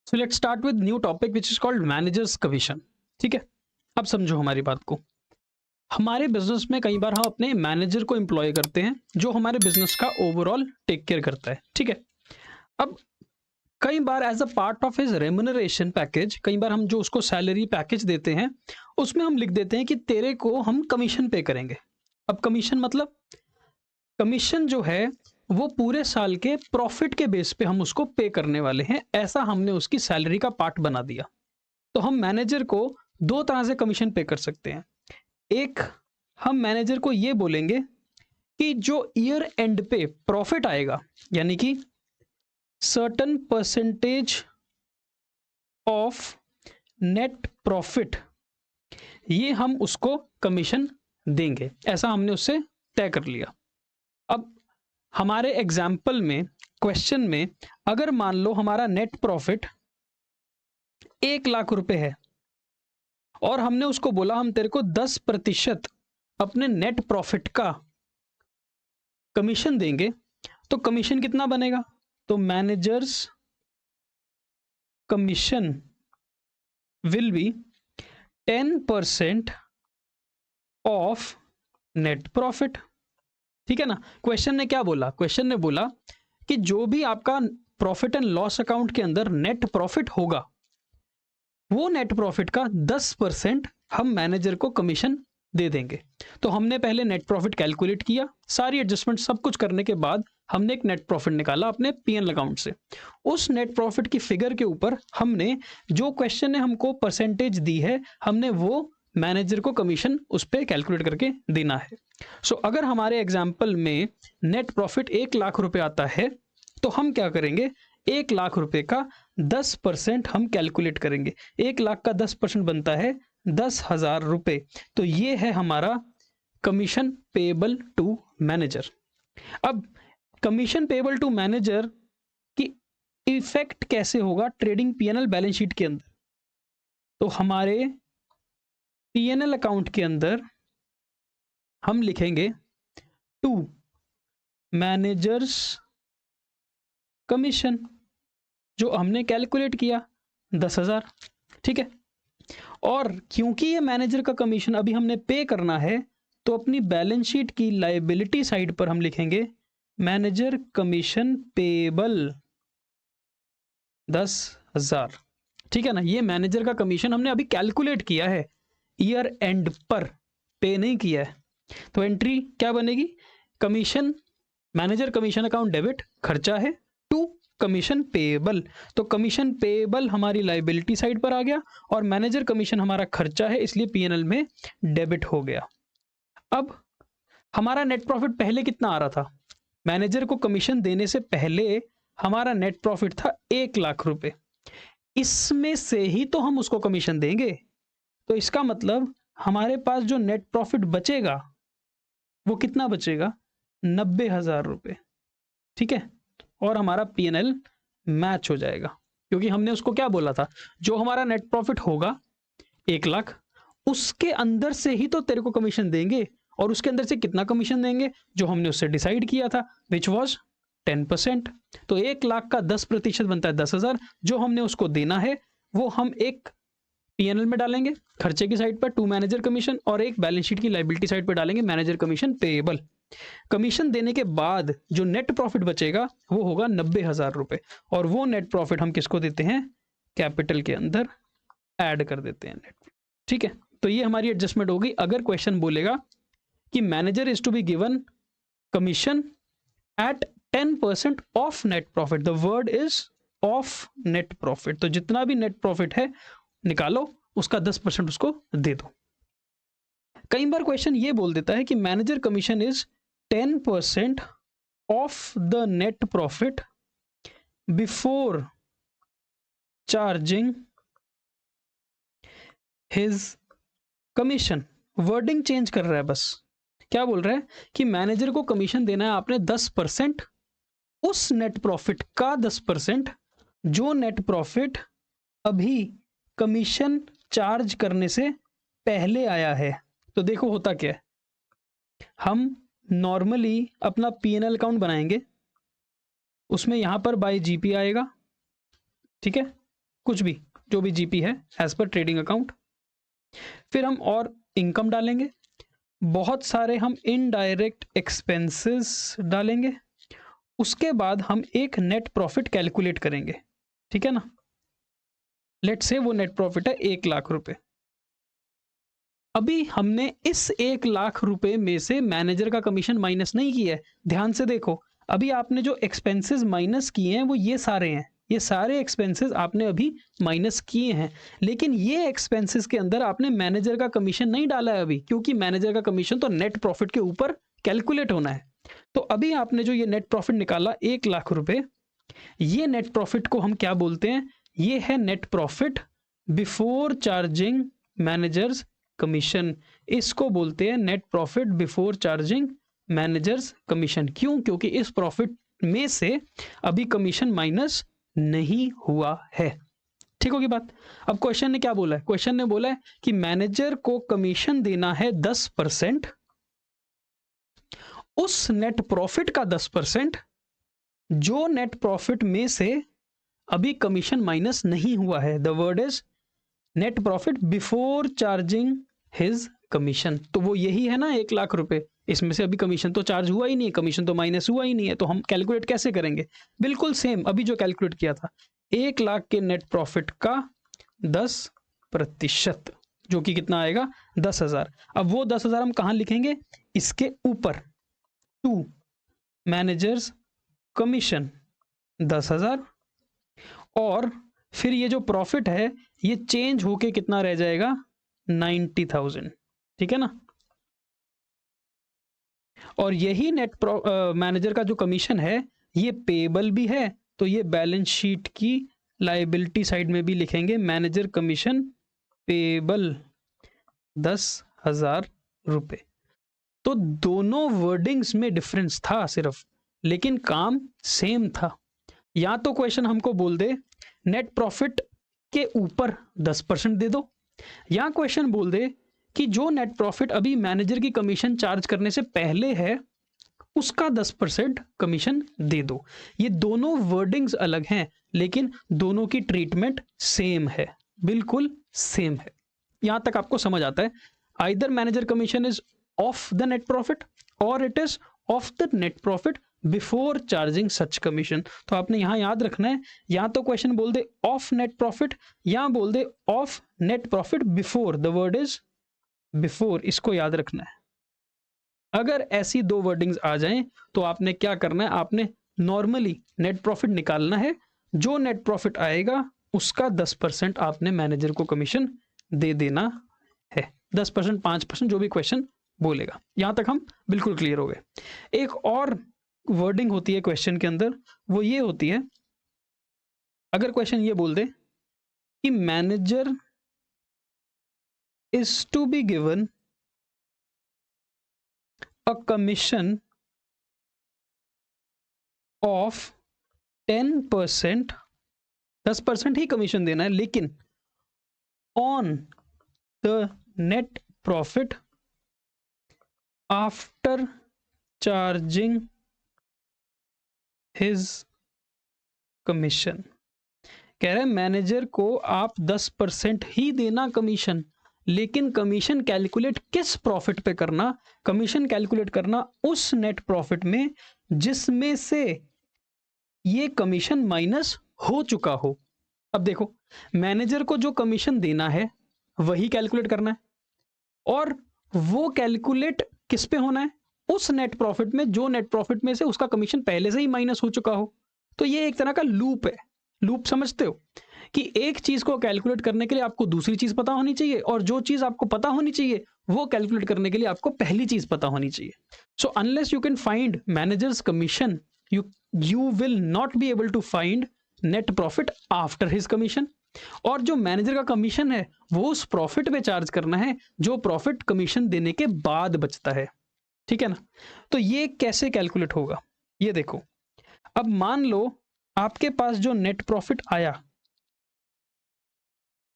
So let's start with new topic which is called managers commission. ठीक है, अब समझो हमारी बात को। हमारे बिजनेस में कई बार हम अपने मैनेजर को एम्प्लॉय करते हैं जो हमारे बिजनेस का ओवरऑल टेक केयर करता है। ठीक है, अब कई बार as a part of his remuneration package, कई बार हम जो उसको सैलरी पैकेज देते हैं उसमें हम लिख देते हैं कि तेरे को हम कमीशन पे करेंगे। अब कमीशन मतलब कमीशन जो है वो पूरे साल के प्रॉफिट के बेस पे हम उसको पे करने वाले हैं, ऐसा हमने उसकी सैलरी का पार्ट बना दिया। तो हम मैनेजर को दो तरह से कमीशन पे कर सकते हैं। एक, हम मैनेजर को ये बोलेंगे कि जो ईयर एंड पे प्रॉफिट आएगा, यानी कि certain percentage of net profit, ये हम उसको कमीशन देंगे, ऐसा हमने उससे तय कर लिया। अब हमारे एग्जाम्पल में, क्वेश्चन में, अगर मान लो हमारा नेट प्रॉफिट 1 लाख रुपए है और हमने उसको बोला हम तेरे को 10% अपने नेट प्रॉफिट का कमीशन देंगे, तो कमीशन कितना बनेगा? तो managers commission will be 10% of net profit. ठीक है ना। क्वेश्चन ने क्या बोला? क्वेश्चन ने बोला कि जो भी आपका प्रॉफिट एंड लॉस अकाउंट के अंदर नेट प्रॉफिट होगा, वो नेट प्रॉफिट का 10% हम मैनेजर को कमीशन दे देंगे। तो हमने पहले नेट प्रॉफिट कैलकुलेट किया, सारी एडजस्टमेंट सब कुछ करने के बाद हमने एक नेट प्रॉफिट निकाला अपने पीएनएल अकाउंट से। उस नेट प्रॉफिट की फिगर के ऊपर हमने जो क्वेश्चन ने हमको परसेंटेज दी है, हमने वो मैनेजर को कमीशन उस पर कैलकुलेट करके देना है। सो अगर हमारे एग्जाम्पल में नेट प्रॉफिट 1 लाख रुपए आता है, तो हम क्या करेंगे? 1 लाख रुपए का 10% हम कैलकुलेट करेंगे। 1 लाख का 10% बनता है 10,000 रुपए। तो ये है हमारा कमीशन पेएबल टू मैनेजर। अब कमीशन पेएबल टू मैनेजर की इफेक्ट कैसे होगा ट्रेडिंग पीएनएल बैलेंस शीट के अंदर? तो हमारे पीएनएल अकाउंट के अंदर हम लिखेंगे टू मैनेजर्स कमीशन, जो हमने कैलकुलेट किया 10,000। ठीक है, और क्योंकि ये मैनेजर का कमीशन अभी हमने पे करना है, तो अपनी बैलेंस शीट की लायबिलिटी साइड पर हम लिखेंगे मैनेजर कमीशन पेबल 10,000। ठीक है ना। ये मैनेजर का कमीशन हमने अभी कैलकुलेट किया है, ईयर एंड पर पे नहीं किया है। तो एंट्री क्या बनेगी? Commission, manager commission account debit, खर्चा है, टू कमीशन पेएबल। तो कमीशन पेएबल हमारी लायबिलिटी साइड पर आ गया और मैनेजर कमीशन हमारा खर्चा है, इसलिए पीएनएल में डेबिट हो गया। अब हमारा नेट प्रॉफिट पहले कितना आ रहा था? मैनेजर को कमीशन देने से पहले हमारा नेट प्रॉफिट था 1 लाख रुपए। इसमें से ही तो हम उसको कमीशन देंगे। तो इसका मतलब हमारे पास जो नेट प्रॉफिट बचेगा वो कितना बचेगा? 90,000 रुपए। ठीक है, और हमारा पीएनएल मैच हो जाएगा, क्योंकि हमने उसको क्या बोला था? जो हमारा नेट प्रॉफिट होगा 1 लाख, उसके अंदर से ही तो तेरे को कमीशन देंगे, और उसके अंदर से कितना कमीशन देंगे? जो हमने उससे डिसाइड किया था, विच वॉज 10%। तो 1 लाख का 10% बनता है 10,000। जो हमने उसको देना है वो हम एक पीएनएल में डालेंगे खर्चे की साइड पर, टू मैनेजर कमीशन, और एक बैलेंस शीट की लायबिलिटी साइड पर डालेंगे मैनेजर कमीशन पेएबल। कमीशन देने के बाद जो नेट प्रॉफिट बचेगा वो होगा 90,000 रुपए, और वो नेट प्रॉफिट हम किसको देते हैं? कैपिटल के अंदर ऐड कर देते हैं नेट। ठीक है, तो ये हमारी एडजस्टमेंट होगी। अगर क्वेश्चन बोलेगा कि manager is to be given commission at 10% of net profit, the word is of net profit, तो जितना भी नेट प्रॉफिट है निकालो, उसका 10% उसको दे दो। कई बार क्वेश्चन ये बोल देता है कि manager commission is 10% of the net profit before charging his commission. Wording change कर रहा है बस। क्या बोल रहा है कि मैनेजर को कमीशन देना है आपने 10%, उस नेट प्रॉफिट का 10% जो नेट प्रॉफिट अभी कमीशन चार्ज करने से पहले आया है। तो देखो होता क्या है, हम नॉर्मली अपना पीएनएल अकाउंट बनाएंगे, उसमें यहां पर बाय जीपी आएगा। ठीक है, कुछ भी जो भी जीपी है एज पर ट्रेडिंग अकाउंट। फिर हम और इनकम डालेंगे, बहुत सारे हम इनडायरेक्ट एक्सपेंसेस डालेंगे, उसके बाद हम एक नेट प्रॉफिट कैलकुलेट करेंगे, ठीक है ना। लेट्स से वो नेट प्रॉफिट है 1,00,000 रुपए। अभी हमने इस 1,00,000 रुपए में से मैनेजर का कमीशन माइनस नहीं किया है। ध्यान से देखो, अभी आपने जो एक्सपेंसेस माइनस किए हैं वो ये सारे हैं, ये सारे एक्सपेंसेस आपने अभी माइनस किए हैं, लेकिन ये एक्सपेंसेस के अंदर आपने मैनेजर का कमीशन नहीं डाला है अभी, क्योंकि मैनेजर का कमीशन तो नेट प्रॉफिट के ऊपर कैलकुलेट होना है। तो अभी आपने जो ये नेट प्रॉफिट निकाला 1,00,000 रुपए, ये नेट प्रॉफिट को हम क्या बोलते हैं, ये है net profit before charging managers commission. इसको बोलते हैं net profit before charging managers commission. क्यों? क्योंकि इस प्रॉफिट में से अभी कमीशन माइनस नहीं हुआ है। ठीक होगी बात। अब क्वेश्चन ने क्या बोला है, क्वेश्चन ने बोला है कि मैनेजर को कमीशन देना है 10%, उस नेट प्रॉफिट का 10% जो नेट प्रॉफिट में से अभी कमीशन माइनस नहीं हुआ है। The word is net profit before charging his commission. तो वो यही है ना 1,00,000 रुपए, इसमें से अभी कमीशन तो चार्ज हुआ ही नहीं, कमीशन तो माइनस हुआ ही नहीं है, तो हम कैलकुलेट कैसे करेंगे? बिल्कुल सेम अभी जो कैलकुलेट किया था, 1,00,000 के नेट प्रॉफिट का 10%, जो कि कितना आएगा 10,000। अब वो 10,000 हम कहाँ लिखेंगे? इसके ऊपर, टू मैनेजर्स कमीशन 10,000, और फिर ये जो प्रॉफिट है ये चेंज होके कितना रह जाएगा? 90,000, ठीक है ना। और यही नेट मैनेजर का जो कमीशन है ये पेएबल भी है, तो ये बैलेंस शीट की लायबिलिटी साइड में भी लिखेंगे, मैनेजर कमीशन पेएबल 10,000 रुपए। तो दोनों वर्डिंग्स में डिफरेंस था सिर्फ, लेकिन काम सेम था। या तो क्वेश्चन हमको बोल दे नेट प्रॉफिट के ऊपर 10% दे दो, या क्वेश्चन बोल दे कि जो नेट प्रॉफिट अभी मैनेजर की कमीशन चार्ज करने से पहले है उसका 10% कमीशन दे दो। ये दोनों वर्डिंग्स अलग हैं, लेकिन दोनों की ट्रीटमेंट सेम है, बिल्कुल सेम है। यहां तक आपको समझ आता है? Either manager commission is of the net profit और it is of the net profit before charging such commission. तो आपने यहां याद रखना है, या तो क्वेश्चन बोल दे ऑफ नेट प्रॉफिट या बोल दे of net profit before, the word is before, इसको याद रखना है। अगर ऐसी दो वर्डिंग्स आ जाएं तो आपने क्या करना है, आपने नॉर्मली नेट प्रॉफिट निकालना है, जो नेट प्रॉफिट आएगा उसका 10% आपने मैनेजर को कमीशन दे देना है, 10%, 5%, जो भी क्वेश्चन बोलेगा। यहां तक हम बिल्कुल क्लियर हो गए। एक और वर्डिंग होती है क्वेश्चन के अंदर, वो ये होती है, अगर क्वेश्चन ये बोल दे कि manager is to be given a commission of 10%, 10% he commission देना है, लेकिन on the net profit after charging his commission। कह रहे हैं मैनेजर को आप 10% ही देना कमीशन, लेकिन कमीशन कैलकुलेट किस प्रॉफिट पे करना? कमीशन कैलकुलेट करना उस नेट प्रॉफिट में जिसमें से ये कमीशन माइनस हो चुका हो। अब देखो, मैनेजर को जो कमीशन देना है वही कैलकुलेट करना है, और वो कैलकुलेट किस पे होना है? उस नेट प्रॉफिट में जो नेट प्रॉफिट में से उसका कमीशन पहले से ही माइनस हो चुका हो। तो ये एक तरह का लूप है। लूप समझते हो कि एक चीज को कैलकुलेट करने के लिए आपको दूसरी चीज पता होनी चाहिए, और जो चीज आपको पता होनी चाहिए वो कैलकुलेट करने के लिए आपको पहली चीज पता होनी चाहिए। So unless you can find manager's commission, you will not be able to find net profit after his commission. और जो मैनेजर का कमीशन है वो उस प्रॉफिट पे चार्ज करना है जो प्रॉफिट कमीशन देने के बाद बचता है, ठीक है ना। तो ये कैसे कैलकुलेट होगा, ये देखो। अब मान लो आपके पास जो नेट प्रॉफिट आया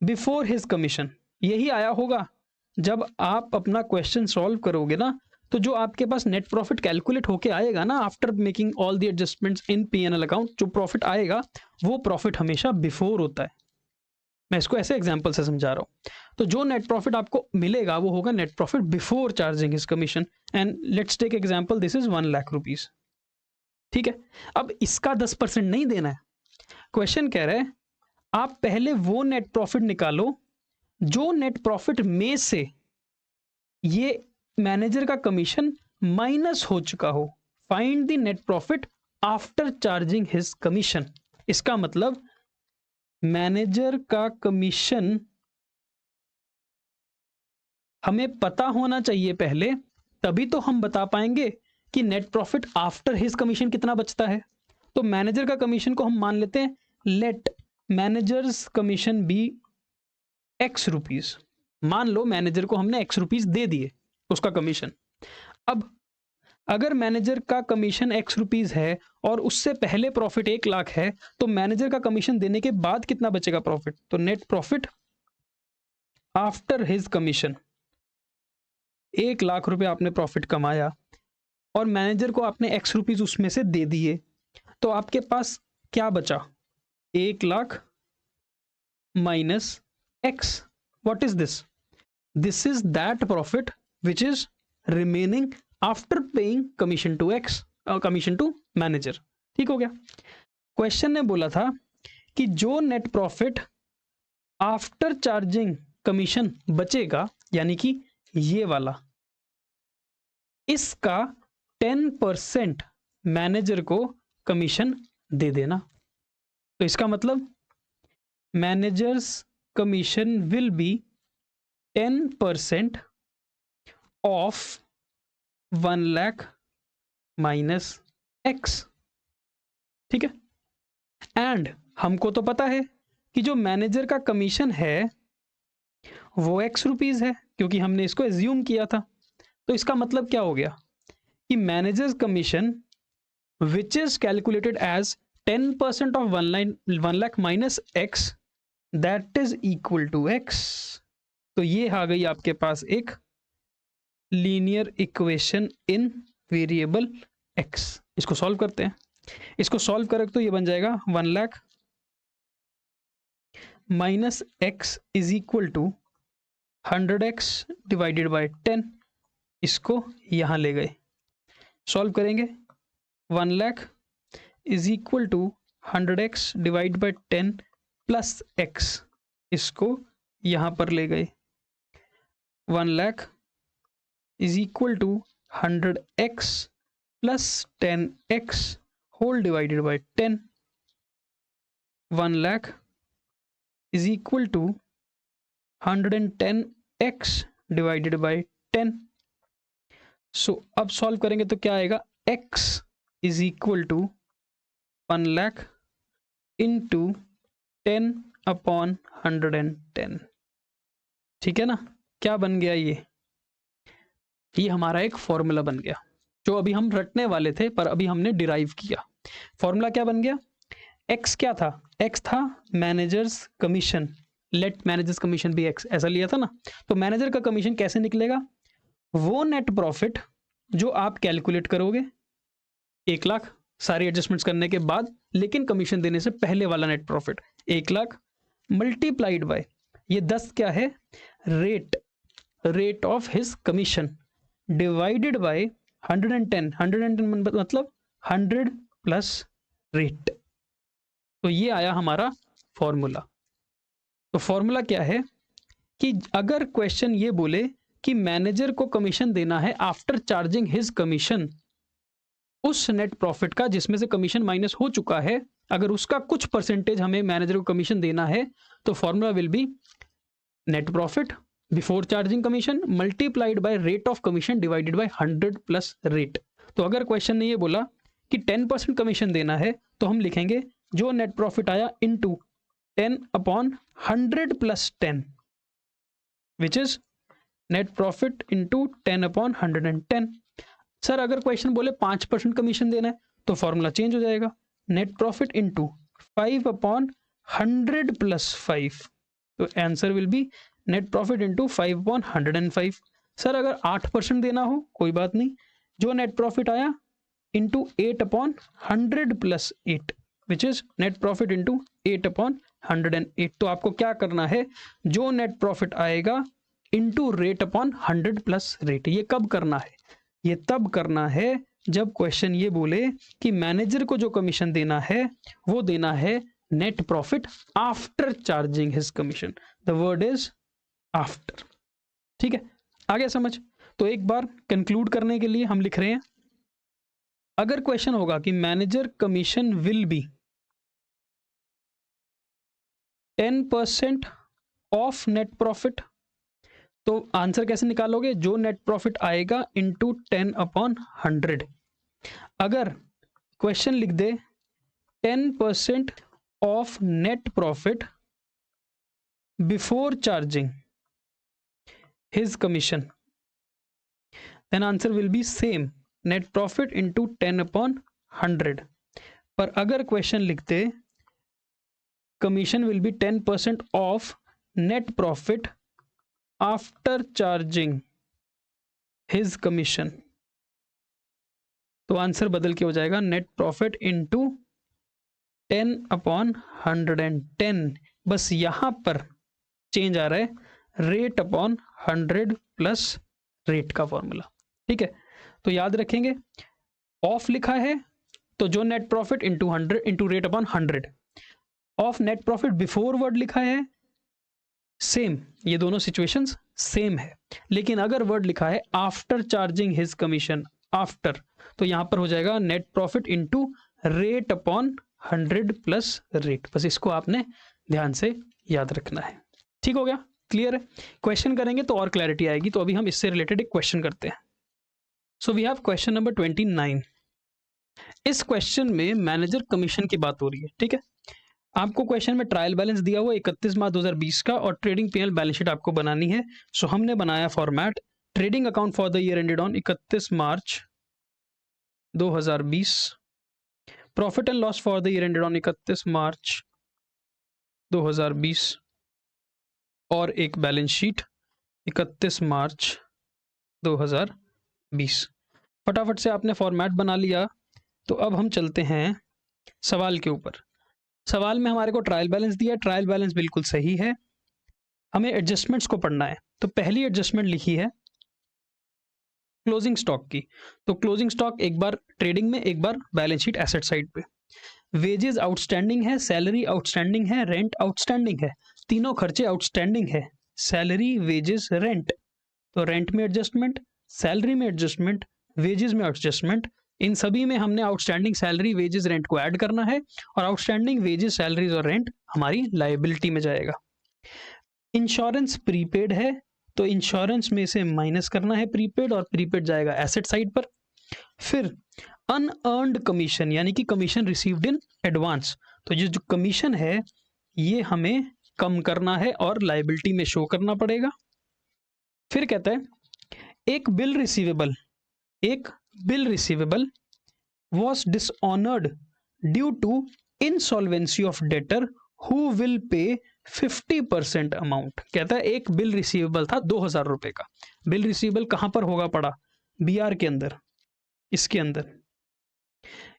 बिफोर हिज कमीशन, यही आया होगा जब आप अपना क्वेश्चन सॉल्व करोगे ना, तो जो आपके पास नेट प्रॉफिट कैलकुलेट होके आएगा ना after making all the adjustments in PNL account, जो प्रॉफिट आएगा वो प्रॉफिट हमेशा बिफोर होता है। मैं इसको ऐसे एग्जांपल से समझा रहा हूँ। तो जो नेट प्रॉफिट आपको मिलेगा वो होगा net profit before charging his commission, and let's take example, this is 1 lakh rupees. ठीक है, अब इसका 10% नहीं देना है। क्वेश्चन कह रहा है आप पहले वो नेट प्रॉफिट निकालो जो नेट प्रॉफिट में से ये मैनेजर का कमीशन माइनस हो चुका हो। Find the net profit after charging his commission. इसका मतलब मैनेजर का कमीशन हमें पता होना चाहिए पहले, तभी तो हम बता पाएंगे कि net profit after his commission कितना बचता है। तो मैनेजर का कमीशन को हम मान लेते हैं, let manager's commission be X rupees. मान लो मैनेजर को हमने एक्स रुपीज दे दिए उसका कमीशन। अब अगर मैनेजर का कमीशन एक्स रुपीज है और उससे पहले प्रॉफिट 1 लाख है, तो मैनेजर का कमीशन देने के बाद कितना बचेगा प्रॉफिट? तो net profit after his commission, 1 lakh रुपए आपने प्रॉफिट कमाया और मैनेजर को आपने एक्स रुपीज उसमें से दे दिए, तो आपके पास क्या बचा? 1 lakh minus X. What is this? This is that profit which is remaining after paying commission to X, commission to manager. ठीक हो गया। क्वेश्चन ने बोला था कि जो net profit after charging commission बचेगा, यानी कि ये वाला, इसका 10% मैनेजर को कमीशन दे देना। तो इसका मतलब managers commission will be 10% of 1 lakh minus x. ठीक है, एंड हमको तो पता है कि जो मैनेजर का कमीशन है वो एक्स रुपीज है, क्योंकि हमने इसको एज्यूम किया था। तो इसका मतलब क्या हो गया कि manager's commission which is calculated as 10% of 1 lakh minus X, that is equal to X. तो ये आ गई आपके पास एक linear equation in variable X. इसको सॉल्व करते हैं। इसको सॉल्व करें तो ये बन जाएगा 1 lakh minus X is equal to 100x divided by 10। इसको यहां ले गए, सॉल्व करेंगे। 1 lakh is equal to 100x divide by 10 plus x, इसको यहां पर ले गए। 1 lakh is equal to 100x plus 10x whole divided by 10। 1 lakh is equal to 110x divided by 10। So अब सॉल्व करेंगे तो क्या आएगा? x is equal to 1 lakh into 10 upon 110। ठीक है ना? क्या बन गया? ये हमारा एक फॉर्मूला बन गया जो अभी हम रटने वाले थे, पर अभी हमने डिराइव किया। फॉर्मूला क्या बन गया? x क्या था? x था manager's commission, let manager's commission be x, ऐसा लिया था ना। तो मैनेजर का कमीशन कैसे निकलेगा? वो नेट प्रॉफिट जो आप कैलकुलेट करोगे 1 लाख सारी एडजस्टमेंट्स करने के बाद, लेकिन कमीशन देने से पहले वाला net profit 1 lakh multiplied by ये 10 क्या है? Rate of his commission divided by 110 मतलब 100 प्लस रेट। तो ये आया हमारा फॉर्मूला। तो फॉर्मूला क्या है कि अगर क्वेश्चन ये बोले कि मैनेजर को कमीशन देना है आफ्टर चार्जिंग हिज कमीशन, उस नेट प्रॉफिट का जिसमें से कमीशन माइनस हो चुका है, अगर उसका कुछ परसेंटेज हमें मैनेजर को कमीशन देना है, तो formula will be net profit before charging commission multiplied by rate of commission divided by 100 plus rate. तो अगर क्वेश्चन ने ये बोला कि 10% कमीशन देना है, तो हम लिखेंगे जो नेट प्रॉफिट आया into 10 upon 100 plus 10, which is net profit into 10 upon 110। Sir अगर क्वेश्चन बोले 5% कमीशन देना है, तो फॉर्मूला चेंज हो जाएगा, net profit into 5 upon 100 plus 5। तो answer will B net profit into 5 upon 105। Sir अगर 8% देना हो, कोई बात नहीं, जो नेट प्रॉफिट आया into 8 upon 100 plus 8, which is net profit into 8 upon 108। तो आपको क्या करना है, जो नेट प्रॉफिट आएगा into rate upon 100 plus rate. ये कब करना है, ये तब करना है जब क्वेश्चन ये बोले कि मैनेजर को जो कमीशन देना है वो देना है net profit after charging his commission. The word is after. ठीक है, आ गया समझ? तो एक बार कंक्लूड करने के लिए हम लिख रहे हैं, अगर क्वेश्चन होगा कि manager commission will be 10% of net profit, तो आंसर कैसे निकालोगे, जो नेट प्रॉफिट आएगा इंटू 10 अपॉन 100। अगर क्वेश्चन लिख दे 10% of net profit before charging his commission, then answer will be same, net profit into 10 upon 100। पर अगर क्वेश्चन लिखते commission will be 10% of net profit after charging his commission, तो answer बदल के हो जाएगा नेट प्रॉफिट इंटू 10 अपॉन 110। बस यहां पर चेंज आ रहा है, रेट अपॉन 100 प्लस रेट का फॉर्मूला। ठीक है, तो याद रखेंगे, ऑफ लिखा है तो जो net profit into 100 into rate upon 100, of net profit before word लिखा है सेम, ये दोनों सिचुएशंस सेम है। लेकिन अगर वर्ड लिखा है after charging his commission, after, तो यहां पर हो जाएगा net profit into rate upon 100 plus rate. बस इसको आपने ध्यान से याद रखना है। ठीक हो गया, क्लियर है? क्वेश्चन करेंगे तो और क्लैरिटी आएगी। तो अभी हम इससे रिलेटेड एक क्वेश्चन करते हैं। So we have question number 29। इस क्वेश्चन में मैनेजर कमीशन की बात हो रही है। ठीक है, आपको क्वेश्चन में ट्रायल बैलेंस दिया हुआ 31 मार्च 2020 का और ट्रेडिंग पीएल बैलेंस शीट आपको बनानी है। सो हमने बनाया format trading account for the year ended on 31 March 2020, profit and loss for the year ended on 31 मार्च 2020 और एक बैलेंस शीट 31 मार्च 2020। फटाफट से आपने फॉर्मेट बना लिया। तो अब हम चलते हैं सवाल के ऊपर। सवाल में हमारे को ट्रायल बैलेंस दिया है, ट्रायल बैलेंस बिल्कुल सही है, हमें एडजस्टमेंट्स को पढ़ना है। तो पहली एडजस्टमेंट लिखी है क्लोजिंग स्टॉक की। तो क्लोजिंग स्टॉक एक बार ट्रेडिंग में, एक बार बैलेंस शीट एसेट साइड पे। वेजेस आउटस्टैंडिंग है, सैलरी आउटस्टैंडिंग है, रेंट आउटस्टैंडिंग है, तीनों खर्चे आउटस्टैंडिंग है, सैलरी वेजेस रेंट। तो रेंट में एडजस्टमेंट, सैलरी में एडजस्टमेंट, वेजेस में एडजस्टमेंट, इन सभी में हमने आउटस्टैंडिंग सैलरी वेजेस रेंट को ऐड करना है और आउटस्टैंडिंग वेजेस सैलरीज और रेंट हमारी लायबिलिटी में जाएगा। इंश्योरेंस प्रीपेड है तो इंश्योरेंस में से माइनस करना है प्रीपेड और प्रीपेड जाएगा एसेट साइड पर। फिर अनअर्न्ड कमीशन यानी कि कमीशन रिसीव्ड इन एडवांस, तो ये जो कमीशन है ये हमें कम करना है और लायबिलिटी में शो करना पड़ेगा। फिर कहता है एक bill receivable was dishonored due to insolvency of debtor who will pay 50% amount. कहता है एक बिल रिसीवेबल था 2000 रुपए का। बिल रिसीवेबल कहां पर होगा पड़ा, बीआर के अंदर, इसके अंदर।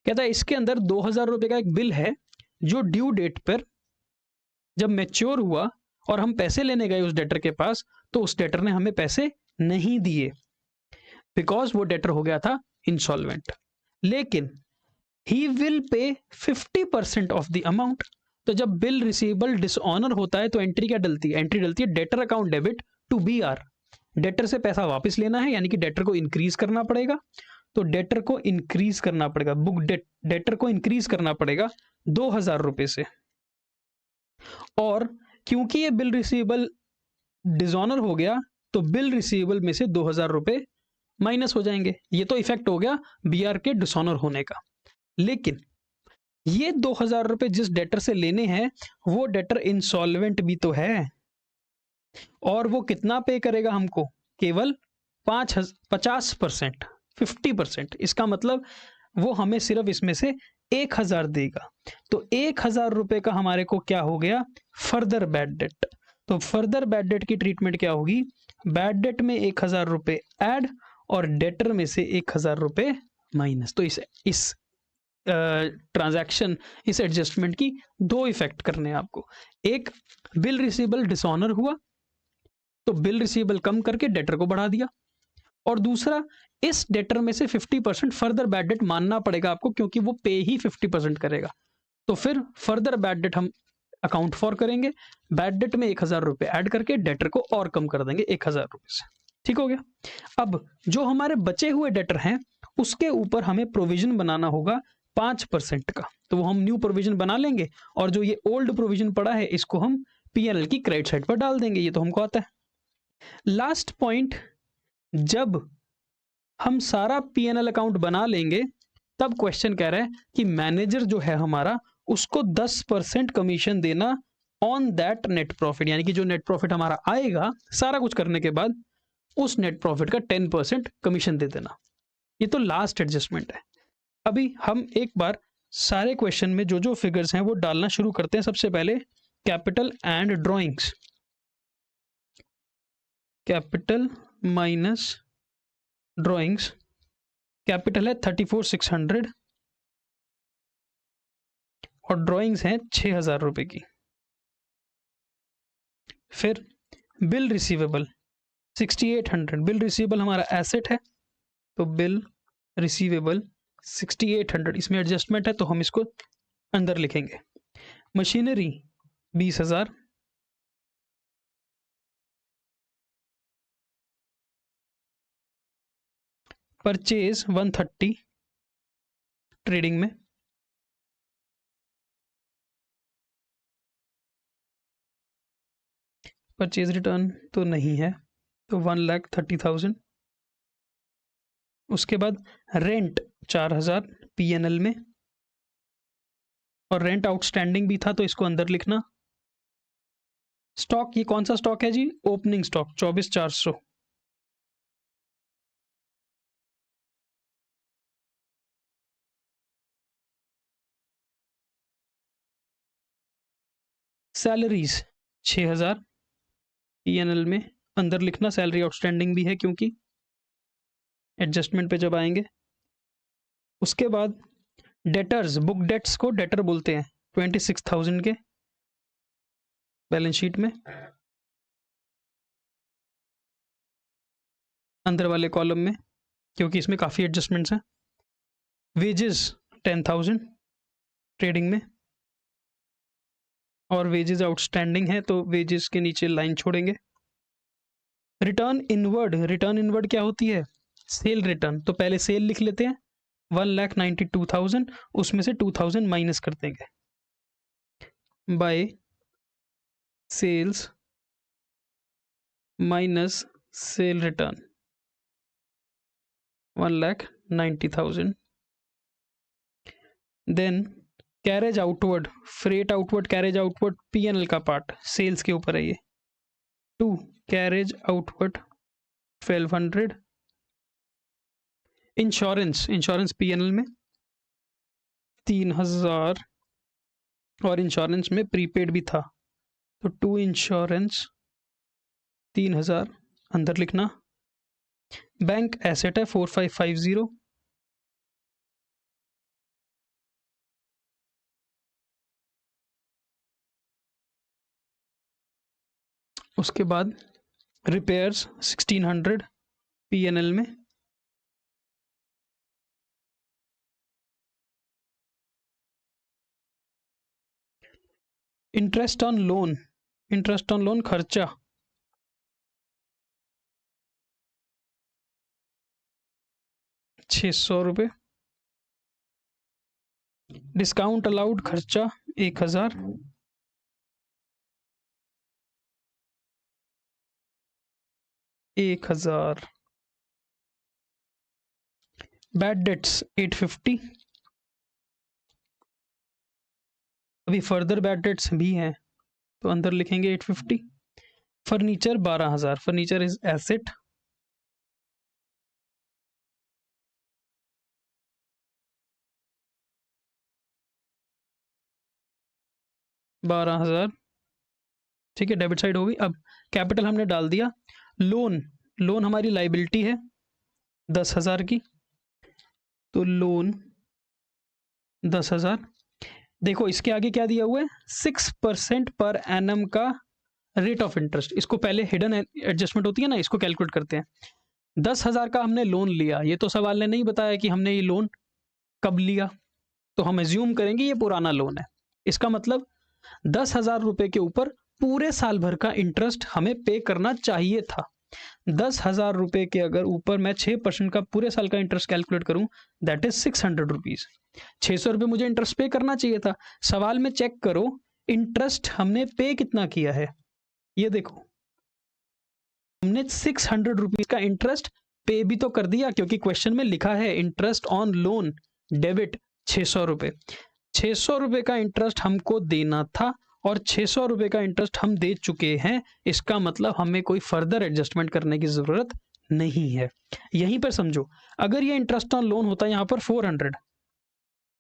कहता है इसके अंदर 2000 रुपए का एक बिल है जो ड्यू डेट पर जब मैच्योर हुआ और हम पैसे लेने गए उस डेटर के पास, तो उस डेटर ने हमें पैसे नहीं दिए बिकॉज वो डेटर हो गया था इंसॉल्वेंट। लेकिन he will pay 50% of the amount. तो जब बिल रिसीवेबल डिसऑनर होता है तो एंट्री क्या डलती है, एंट्री डलती है debtor account debit to BR. Debtor से पैसा वापस लेना है यानी कि डेटर को इंक्रीज करना पड़ेगा। तो डेटर को इंक्रीज करना पड़ेगा, बुक डेटर को इंक्रीज करना पड़ेगा 2000 रुपए से। और क्योंकि ये बिल रिसीवेबल डिसऑनर हो गया तो बिल रिसीवेबल में से 2000 रुपए माइनस हो जाएंगे। ये तो इफेक्ट हो गया बीआर के डिसऑनर होने का। लेकिन ये 2000 रुपए जिस डेटर से लेने हैं वो डेटर इंसॉल्वेंट भी तो है और वो कितना पे करेगा हमको, केवल 50%, 50%। इसका मतलब वो हमें सिर्फ इसमें से 1000 देगा। तो 1000 रुपए का हमारे को क्या हो गया, फर्दर बैड डेट। तो फर्दर बैड डेट की ट्रीटमेंट क्या होगी, बैड डेट में 1000 रुपए ऐड और डेटर में से 1000 रुपए माइनस। तो इस ट्रांजैक्शन, इस एडजस्टमेंट की दो इफेक्ट करने हैं आपको। एक, बिल रिसीवेबल डिसऑनर हुआ तो बिल रिसीवेबल कम करके डेटर को बढ़ा दिया, और दूसरा, इस डेटर में से 50% फर्दर बैड डेट मानना पड़ेगा आपको, क्योंकि वो पे ही 50% करेगा। तो फिर फर्दर बैड डेट हम अकाउंट फॉर करेंगे, बैड डेट में 1000 रुपये ऐड करके डेटर को और कम कर देंगे 1000 रुपये से। ठीक हो गया। अब जो हमारे बचे हुए डेटर हैं उसके ऊपर हमें प्रोविजन बनाना होगा 5% का, तो वो हम न्यू प्रोविजन बना लेंगे, और जो ये ओल्ड प्रोविजन पड़ा है इसको हम पीएनएल की क्रेडिट साइड पर डाल देंगे, ये तो हमको आता है। लास्ट पॉइंट, जब हम सारा पीएनएल अकाउंट बना लेंगे तब क्वेश्चन कह रहा है कि मैनेजर जो है हमारा उसको 10% कमीशन देना ऑन दैट नेट प्रॉफिट, यानी कि जो नेट प्रॉफिट हमारा आएगा सारा कुछ करने के बाद उस नेट प्रॉफिट का 10% कमीशन दे देना। ये तो लास्ट एडजस्टमेंट है। अभी हम एक बार सारे क्वेश्चन में जो जो फिगर्स हैं वो डालना शुरू करते हैं। सबसे पहले capital and drawings, capital minus drawings. Capital है 34,600 और ड्रॉइंग्स हैं 6,000 रुपए की। फिर बिल रिसीवेबल 6800, बिल रिसीवेबल हमारा एसेट है तो बिल रिसीवेबल 6800, इसमें एडजस्टमेंट है तो हम इसको अंदर लिखेंगे। मशीनरी 20,000, परचेज 130 ट्रेडिंग में, परचेज रिटर्न तो नहीं है तो 1,30,000। उसके बाद रेंट 4,000 पीएनएल में, और रेंट आउटस्टैंडिंग भी था तो इसको अंदर लिखना। स्टॉक, ये कौन सा स्टॉक है जी? Opening stock 24,400। सैलरीज 6,000 पीएनएल में अंदर लिखना, सैलरी आउटस्टैंडिंग भी है क्योंकि एडजस्टमेंट पे जब आएंगे। उसके बाद डेटर्स, बुक डेट्स को डेटर बोलते हैं, 26,000 के बैलेंस शीट में अंदर वाले कॉलम में, क्योंकि इसमें काफ़ी एडजस्टमेंट्स हैं। वेजेस 10,000 ट्रेडिंग में, और वेजेस आउटस्टैंडिंग है तो वेजेस के नीचे लाइन छोड़ेंगे। रिटर्न इनवर्ड, रिटर्न इनवर्ड क्या होती है? सेल रिटर्न, तो पहले सेल लिख लेते हैं 1,92,000, उसमें से 2,000 माइनस कर देंगे by sales minus sale return 1,90,000। Then carriage outward, freight outward, carriage outward PNL का पार्ट, सेल्स के ऊपर है ये। 2 carriage outward 1,200। Insurance, insurance PNL में 3,000, और इंश्योरेंस में प्रीपेड भी था तो 2 इंश्योरेंस 3,000 अंदर लिखना। बैंक एसेट है 4,550, उसके बाद रिपेयर्स 1,600 पीएनएल में। Interest on loan, interest on loan खर्चा 600 रुपये। डिस्काउंट अलाउड खर्चा 1,000। Bad debts 850। अभी फर्दर बैड डेट्स भी हैं तो अंदर लिखेंगे 850। Furniture 12,000, furniture is asset. $12,000, ठीक है, डेबिट साइड हो गई। अब कैपिटल हमने डाल दिया। लोन, लोन हमारी लाइबिलिटी है 10,000 की, तो लोन 10,000। देखो इसके आगे क्या दिया हुआ है, 6% पर एनम का रेट ऑफ इंटरेस्ट। इसको पहले हिडन एडजस्टमेंट होती है ना, इसको कैलकुलेट करते हैं। 10,000 का हमने लोन लिया, ये तो सवाल ने नहीं बताया कि हमने ये लोन कब लिया, तो हम एज्यूम करेंगे ये पुराना लोन है। इसका मतलब 10,000 रुपए के ऊपर पूरे साल भर का इंटरेस्ट हमें पे करना चाहिए था। 10,000 रुपए के अगर ऊपर मैं 6% का पूरे साल का इंटरेस्ट कैलकुलेट करूं, दैट इज 600 रुपीज। 600 रुपये मुझे इंटरेस्ट पे करना चाहिए था। सवाल में चेक करो इंटरेस्ट हमने पे कितना किया है, ये देखो हमने 600 रुपीज का इंटरेस्ट पे भी तो कर दिया, क्योंकि क्वेश्चन में लिखा है इंटरेस्ट ऑन लोन डेबिट 600 रुपये। 600 रुपये का इंटरेस्ट हमको देना था और 600 रुपये का इंटरेस्ट हम दे चुके हैं। इसका मतलब हमें कोई फर्दर एडजस्टमेंट करने की ज़रूरत नहीं है। यहीं पर समझो, अगर ये इंटरेस्ट ऑन लोन होता यहाँ पर 400,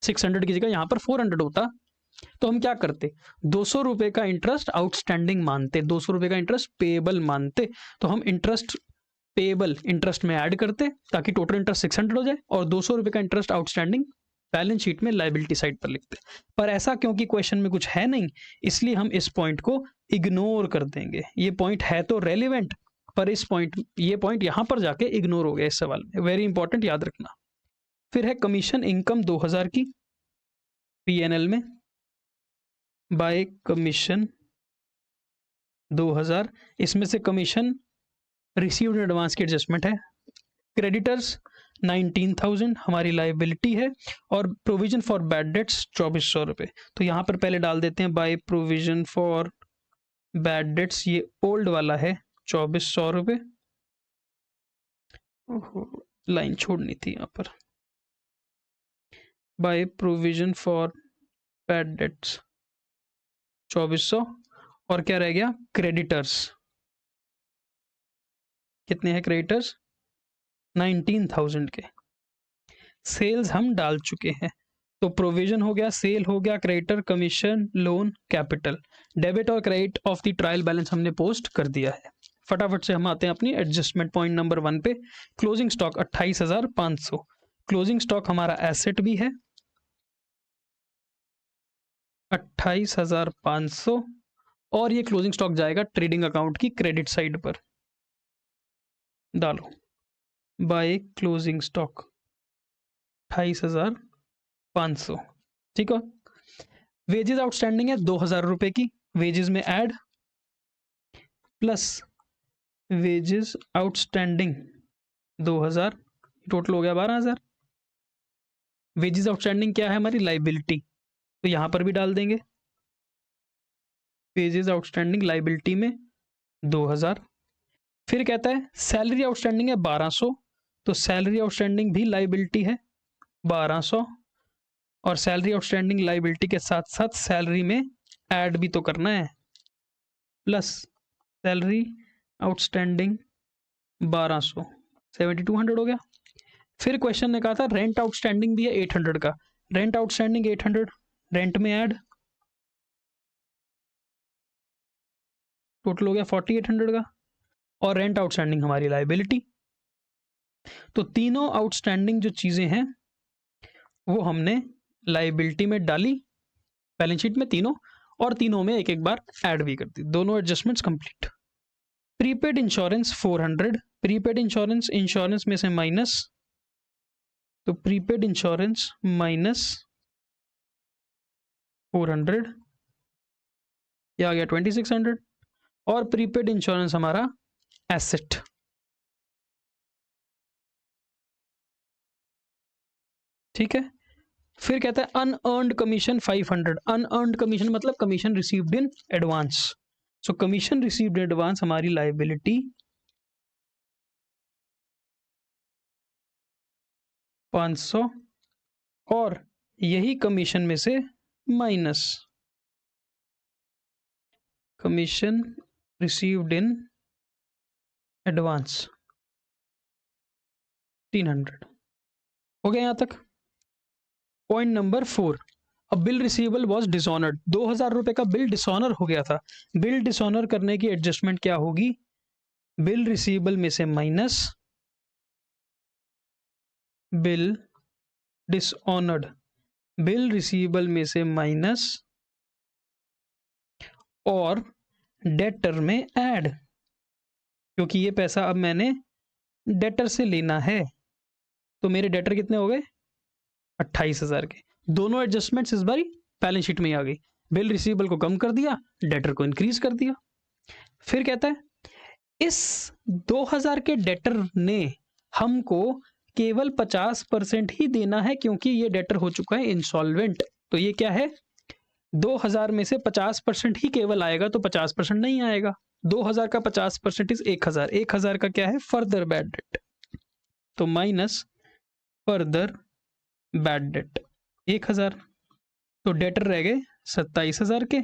600 की जगह यहाँ पर 400 होता, तो हम क्या करते, 200 रुपये का इंटरेस्ट आउटस्टैंडिंग मानते, 200 रुपये का इंटरेस्ट पेएबल मानते। तो हम इंटरेस्ट पेएबल इंटरेस्ट में ऐड करते ताकि टोटल इंटरेस्ट 600 हो जाए, और 200 रुपये का इंटरेस्ट आउटस्टैंडिंग बैलेंस शीट में लायबिलिटी साइड पर लिखते। पर ऐसा क्योंकि क्वेश्चन में कुछ है नहीं, इसलिए हम इस पॉइंट को इग्नोर कर देंगे। ये पॉइंट है तो रेलिवेंट, पर ये पॉइंट यहां पर जाके इग्नोर हो गया इस सवाल में। वेरी इंपॉर्टेंट, याद रखना। फिर है कमीशन इनकम 2000 की पीएनएल में, बाय कमीशन 2000। इसमें से कमीशन रिसीव्ड इन एडवांस की एडजस्टमेंट है। क्रेडिटर्स 19,000 हमारी लाइबिलिटी है, और प्रोविजन फॉर बैड डेट्स 2400 रुपये। तो यहाँ पर पहले डाल देते हैं by provision for bad debts, ये ओल्ड वाला है 2400 रुपये। लाइन छोड़नी थी यहाँ पर, by provision for bad debts 2400। और क्या रह गया, क्रेडिटर्स कितने हैं, क्रेडिटर्स 19,000 के। सेल्स हम डाल चुके हैं, तो प्रोविजन हो गया, सेल हो गया, creditor, commission, loan, capital. Debit और credit of the trial balance हमने पोस्ट कर दिया है। फटाफट से हम आते हैं अपनी एडजस्टमेंट पॉइंट नंबर 1 पे। Closing stock 28,500। क्लोजिंग स्टॉक हमारा एसेट भी है 28,500, और ये क्लोजिंग स्टॉक जाएगा ट्रेडिंग अकाउंट की क्रेडिट साइड पर। डालो बाय क्लोजिंग स्टॉक 28,500, ठीक है। वेजेस आउटस्टैंडिंग है 2,000 रुपए की, वेजेस में add plus wages outstanding 2,000, total हो गया 12,000। वेजेस आउटस्टैंडिंग क्या है, हमारी लाइबिलिटी, तो यहां पर भी डाल देंगे वेजेस आउटस्टैंडिंग लाइबिलिटी में 2,000। फिर कहता है सैलरी आउटस्टैंडिंग है 1200, तो सैलरी आउटस्टैंडिंग भी लाइबिलिटी है 1200, और सैलरी आउटस्टैंडिंग लाइबिलिटी के साथ साथ सैलरी में ऐड भी तो करना है, प्लस सैलरी आउटस्टैंडिंग 1200, 7200 हो गया। फिर क्वेश्चन ने कहा था रेंट आउटस्टैंडिंग भी है 800 का, रेंट आउटस्टैंडिंग 800, रेंट में ऐड, टोटल हो गया 4800 का, और रेंट आउटस्टैंडिंग हमारी लाइबिलिटी। तो तीनों आउटस्टैंडिंग जो चीजें हैं वो हमने लाइबिलिटी में डाली बैलेंस शीट में तीनों, और तीनों में एक एक बार ऐड भी कर दी, दोनों adjustments complete. Prepaid insurance 400, prepaid insurance, insurance में से माइनस, तो प्रीपेड इंश्योरेंस माइनस 400, ये आ गया 2600, और प्रीपेड इंश्योरेंस हमारा एसेट। ठीक है। फिर कहता है अनअर्न्ड कमीशन 500। अनअर्न्ड कमीशन मतलब commission received in advance. So commission received in advance हमारी लायबिलिटी 500, और यही कमीशन में से minus commission received in advance 300 हो गया यहां तक। Point number 4, a bill receivable was dishonoured. 2,000 रुपए का बिल डिसऑनर हो गया था। बिल डिसऑनर करने की एडजस्टमेंट क्या होगी, बिल रिसीवेबल में से minus bill dishonoured bill receivable में से माइनस और डेटर में ऐड, क्योंकि ये पैसा अब मैंने डेटर से लेना है। तो मेरे डेटर कितने हो गए? 28,000 के। दोनों एडजस्टमेंट्स इस बारी बैलेंस शीट में ही आ गई। बिल रिसीवेबल को कम कर दिया, डेटर को इंक्रीज कर दिया। फिर कहता है इस 2000 के डेटर ने हमको केवल 50% ही देना है, क्योंकि ये डेटर हो चुका है इंसॉल्वेंट। तो ये क्या है? 2000 में से 50% ही केवल आएगा, तो 50% नहीं आएगा। 2000 का 50% इज 1000। 1000 का क्या है? Further bad debt. तो माइनस फर्दर बैड डेट 1000। तो डेटर रह गए 27,000 के,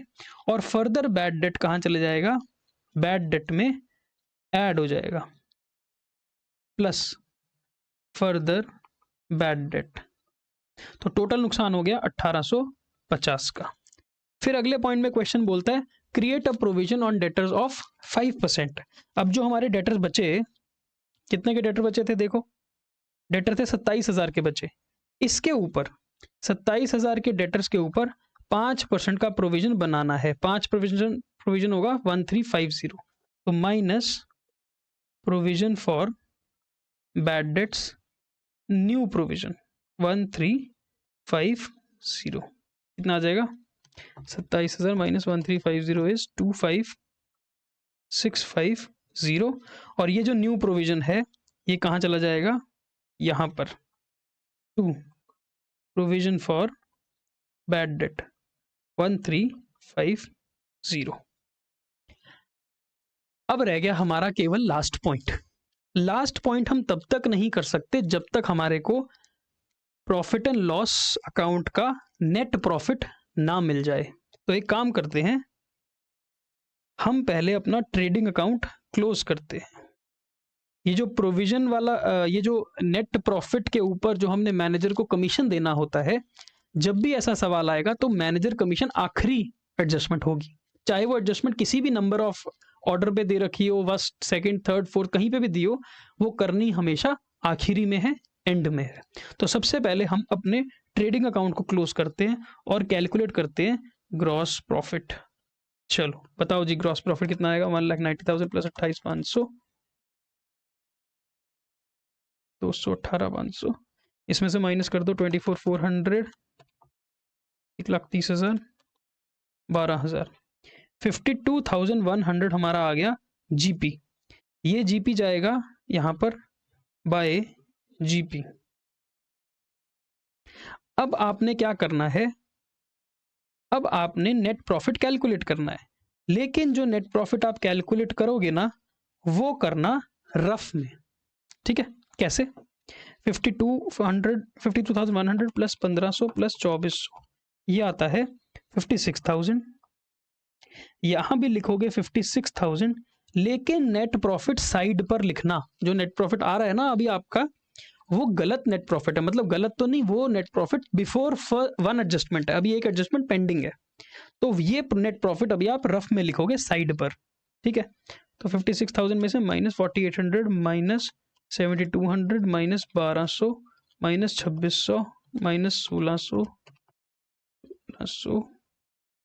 और फर्दर बैड डेट कहाँ चले जाएगा? बैड डेट में ऐड हो जाएगा, प्लस फर्दर बैड डेट। तो टोटल नुकसान हो गया 1850 का। फिर अगले पॉइंट में क्वेश्चन बोलता है create a provision on debtors of 5%। अब जो हमारे डेटर्स बचे, कितने के डेटर बचे थे? देखो, डेटर थे 27,000 के बचे। इसके ऊपर 27,000 के डेटर्स के ऊपर 5% का प्रोविजन बनाना है। 5 प्रोविजन होगा 1350। तो minus provision for bad debts, new provision 1350। कितना आ जाएगा? 27,000 माइनस 1350 इज 25,650। और ये जो न्यू प्रोविजन है ये कहाँ चला जाएगा? यहाँ पर, to provision for bad debt 1350। अब रह गया हमारा केवल लास्ट पॉइंट। लास्ट पॉइंट हम तब तक नहीं कर सकते जब तक हमारे को प्रॉफिट एंड लॉस अकाउंट का नेट प्रॉफिट ना मिल जाए। तो एक काम करते हैं, हम पहले अपना ट्रेडिंग अकाउंट क्लोज करते हैं। ये जो प्रोविजन वाला ये जो नेट प्रॉफिट के ऊपर जो हमने मैनेजर को कमीशन देना होता है, जब भी ऐसा सवाल आएगा तो मैनेजर कमीशन आखिरी एडजस्टमेंट होगी। चाहे वो एडजस्टमेंट किसी भी नंबर ऑफ ऑर्डर पे दे रखी हो, फर्स्ट सेकंड थर्ड फोर्थ कहीं पे भी दी हो, वो करनी हमेशा आखिरी में है, एंड में है। तो सबसे पहले हम अपने ट्रेडिंग अकाउंट को क्लोज करते हैं और कैलकुलेट करते हैं ग्रॉस प्रॉफिट। चलो बताओ जी, ग्रॉस प्रॉफिट कितना आएगा? 1,90,000 प्लस 28,500, 218,500। इसमें से माइनस कर दो 24,400, 1,30,000, 12,000, 52,100 हमारा आ गया जीपी। ये जीपी जाएगा यहां पर बाय जीपी। अब आपने क्या करना है? अब आपने नेट प्रॉफिट कैलकुलेट करना है, लेकिन जो नेट प्रॉफिट आप कैलकुलेट करोगे ना, वो करना रफ में। ठीक है? कैसे? 52,100 प्लस 1,500 प्लस 2,400, ये आता है 56,000। यहां भी लिखोगे 56,000, लेकिन नेट प्रॉफिट साइड पर लिखना। जो नेट प्रॉफिट आ रहा है ना अभी आपका, वो गलत नेट प्रॉफिट है। मतलब गलत तो नहीं, वो net profit before one adjustment है, अभी एक एडजस्टमेंट पेंडिंग है। तो ये नेट प्रॉफिट अभी आप रफ में लिखोगे साइड पर। ठीक है? तो 56,000 में से minus 4,800 minus 7,200 minus 1,200 minus 2,600 minus 1,600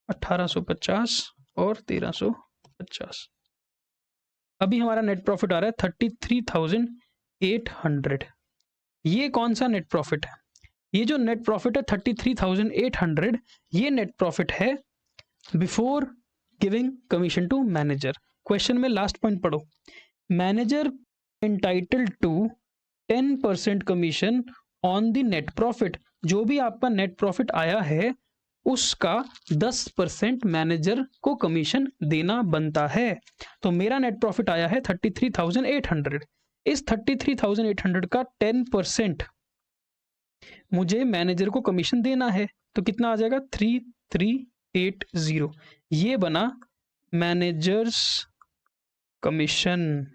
1,850 और 1,350। अभी हमारा नेट प्रॉफिट आ रहा है 33,800। ये कौन सा नेट प्रॉफिट है? ये जो नेट प्रॉफिट है 33,800, ये नेट प्रॉफिट है before giving commission to manager. Question में लास्ट पॉइंट पढ़ो, manager entitled to 10% commission on the net profit. जो भी आपका नेट प्रॉफिट आया है उसका 10% मैनेजर को कमीशन देना बनता है। तो मेरा नेट प्रॉफिट आया है 33,800। इस 33,800 का 10% मुझे मैनेजर को कमीशन देना है। तो कितना आ जाएगा? 3,380। ये बना मैनेजर्स कमीशन।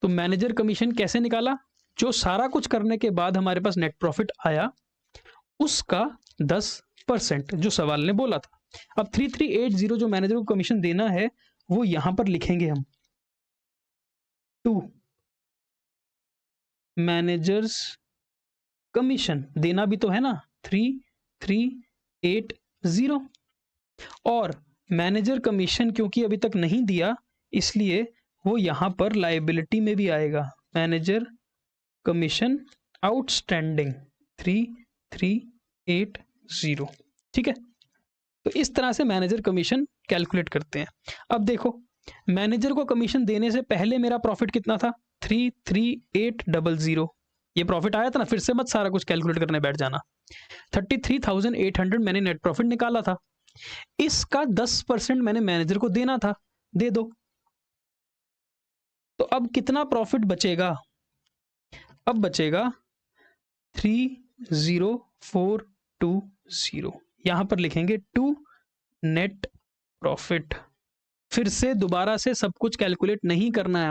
तो मैनेजर कमीशन कैसे निकाला? जो सारा कुछ करने के बाद हमारे पास नेट प्रॉफिट आया उसका 10%, जो सवाल ने बोला था। अब 3,380 जो मैनेजर को कमीशन देना है वो यहां पर लिखेंगे हम, टू मैनेजर्स कमीशन। देना भी तो है ना, 3380 और मैनेजर कमीशन क्योंकि अभी तक नहीं दिया इसलिए वो यहाँ पर लाइबिलिटी में भी आएगा। Manager commission outstanding 3380। ठीक है, तो इस तरह से मैनेजर कमीशन कैलकुलेट करते हैं। अब देखो, मैनेजर को कमीशन देने से पहले मेरा प्रॉफिट कितना था? 33800। ये प्रॉफिट आया था ना, फिर से मत सारा कुछ कैलकुलेट करने बैठ जाना। 33,800 मैंने नेट प्रॉफिट निकाला था, इसका 10% मैंने मैनेजर को देना था, दे दो। तो अब कितना प्रॉफिट बचेगा? अब बचेगा 30420। यहां पर लिखेंगे टू नेट प्रॉफिट। फिर से दोबारा से सब कुछ कैलकुलेट नहीं करना है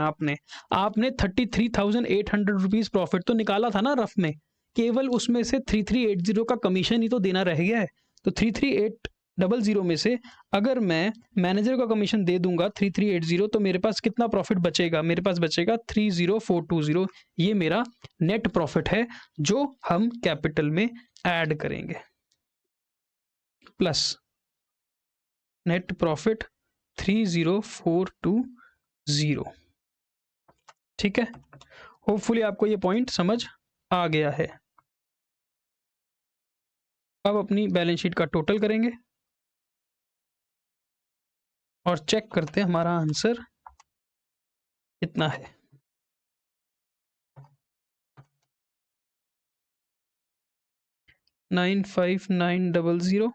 आपने 33,800 रुपीज प्रॉफिट तो निकाला था ना रफ में, केवल उसमें से 3380 का कमीशन ही तो देना रह गया है। तो 33800 में से अगर मैं मैनेजर का कमीशन दे दूंगा 3380, तो मेरे पास कितना प्रॉफिट बचेगा? मेरे पास बचेगा 30420। ये मेरा नेट प्रॉफिट है जो हम कैपिटल में ऐड करेंगे, प्लस नेट प्रॉफिट 30420। ठीक है, होपफुली आपको ये पॉइंट समझ आ गया है। अब अपनी बैलेंस शीट का टोटल करेंगे और चेक करते हैं हमारा आंसर कितना है। $95900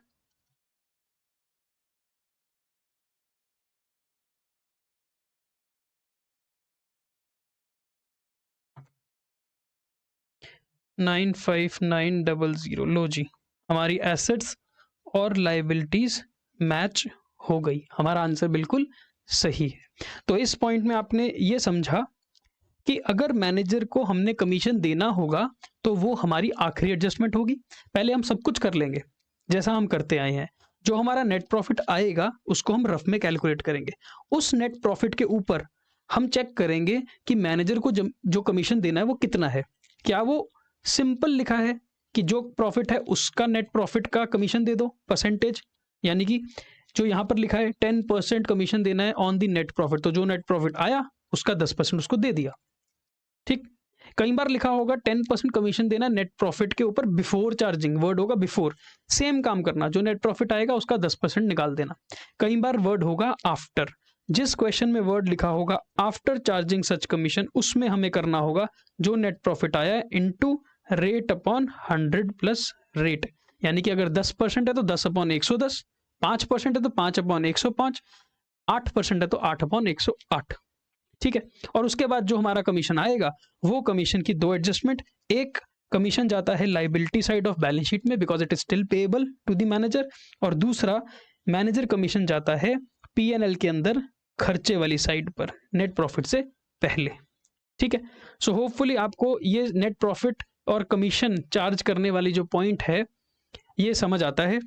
$95900। लो जी, हमारी एसेट्स और लायबिलिटीज मैच हो गई, हमारा आंसर बिल्कुल सही है। तो इस पॉइंट में आपने ये समझा कि अगर मैनेजर को हमने कमीशन देना होगा तो वो हमारी आखिरी एडजस्टमेंट होगी। पहले हम सब कुछ कर लेंगे जैसा हम करते आए हैं। जो हमारा नेट प्रॉफिट आएगा उसको हम रफ में कैलकुलेट करेंगे। उस नेट प्रॉफिट के ऊपर हम चेक करेंगे कि मैनेजर को जो कमीशन देना है वो कितना है। क्या वो सिंपल लिखा है कि जो प्रॉफिट है उसका नेट प्रॉफिट का कमीशन दे दो परसेंटेज, यानी कि जो यहाँ पर लिखा है 10% कमीशन देना है ऑन द नेट प्रॉफिट, तो जो नेट प्रॉफिट आया उसका 10% उसको दे दिया। ठीक, कई बार लिखा होगा 10% कमीशन देना नेट प्रॉफिट के ऊपर बिफोर चार्जिंग, वर्ड होगा बिफोर। सेम काम करना, जो नेट प्रॉफिट आएगा उसका 10% निकाल देना। कई बार वर्ड होगा आफ्टर। जिस क्वेश्चन में वर्ड लिखा होगा आफ्टर चार्जिंग सच कमीशन, उसमें हमें करना होगा जो नेट प्रॉफिट आया है into rate upon 100 plus rate, यानी कि अगर 10% है तो 10 अपॉन 110, 5% है तो 5 अपॉन 105, 8% है तो 8 अपॉन 108। ठीक है, और उसके बाद जो हमारा कमीशन आएगा वो कमीशन की दो एडजस्टमेंट, एक कमीशन जाता है liability side of balance sheet में because it is still payable to the manager, और दूसरा मैनेजर कमीशन जाता है पीएनएल के अंदर खर्चे वाली साइड पर नेट प्रॉफिट से पहले। ठीक है, सो होपफुली आपको ये नेट प्रॉफिट और कमीशन चार्ज करने वाली जो पॉइंट है ये समझ आता है।